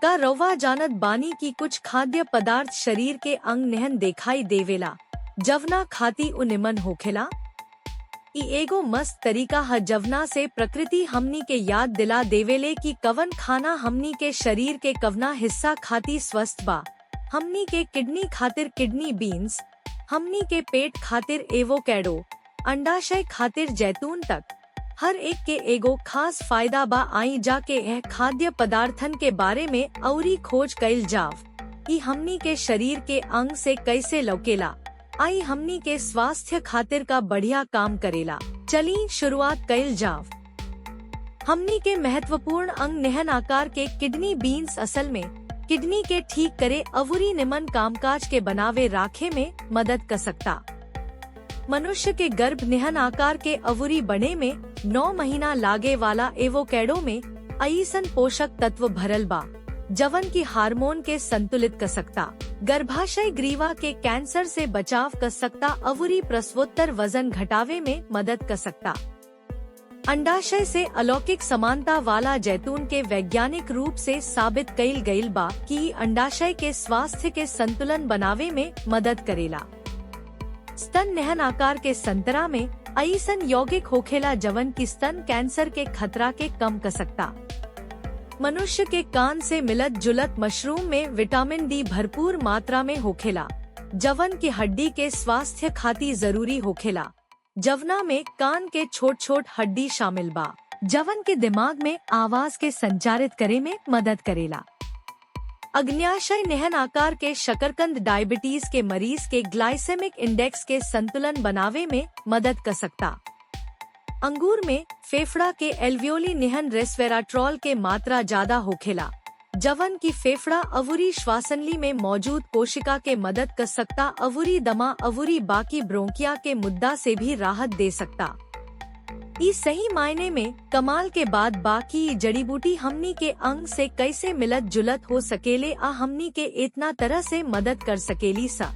का रवा जानत बानी की कुछ खाद्य पदार्थ शरीर के अंग निहन दिखाई देवेला, जवना खाती उ निमन होखेला। ई एगो मस्त तरीका है जवना से प्रकृति हमनी के याद दिला देवेले कि कवन खाना हमनी के शरीर के कवना हिस्सा खाती स्वस्थ बा। हमनी के किडनी खातिर किडनी बीन्स, हमनी के पेट खातिर एवोकेडो, अंडाशय खातिर जैतून तक हर एक के एगो खास फायदा बा। आई जा के यह खाद्य पदार्थन के बारे में औरी खोज कइल जाव। ई हमनी के शरीर के अंग से कैसे लौकेला, आई हमनी के स्वास्थ्य खातिर का बढ़िया काम करेला। चली शुरुआत कइल जाव। हमनी के महत्वपूर्ण अंग निहन आकार के किडनी बीन्स असल में किडनी के ठीक करे अवुरी निमन कामकाज के बनावे राखे में मदद कर सकता। मनुष्य के गर्भ निहन आकार के अवुरी बने में 9 महीना लागे वाला एवोकेडो में अईसन पोषक तत्व भरल बा जवन की हार्मोन के संतुलित कर सकता, गर्भाशय ग्रीवा के कैंसर से बचाव कर सकता, अवुरी प्रसवोत्तर वजन घटावे में मदद कर सकता। अंडाशय से अलौकिक समानता वाला जैतून के वैज्ञानिक रूप से साबित कइल गइल बा कि अंडाशय के स्वास्थ्य के संतुलन बनावे में मदद करेला। स्तन निहन आकार के संतरा में अईसन यौगिक होखेला जवन की स्तन कैंसर के खतरा के कम कर सकता। मनुष्य के कान से मिलत जुलत मशरूम में विटामिन डी भरपूर मात्रा में होखेला, जवन की हड्डी के स्वास्थ्य खातिर जरूरी होखेला। जवना में कान के छोट छोट हड्डी शामिल बा, जवन के दिमाग में आवाज के संचारित करे में मदद करेला। अग्न्याशय निहन आकार के शकरकंद डायबिटीज के मरीज के ग्लाइसेमिक इंडेक्स के संतुलन बनावे में मदद कर सकता। अंगूर में फेफड़ा के एल्वियोली निहन रेस्वेराट्रॉल के मात्रा ज्यादा होखेला, जवन की फेफड़ा अवुरी श्वासनली में मौजूद कोशिका के मदद कर सकता, अवुरी दमा अवुरी बाकी ब्रोंकिया के मुद्दा से भी राहत दे सकता। इस सही मायने में कमाल के बाद बाकी जड़ी बूटी हमनी के अंग से कैसे मिलत जुलत हो सकेले आ हमनी के इतना तरह से मदद कर सकेली सा।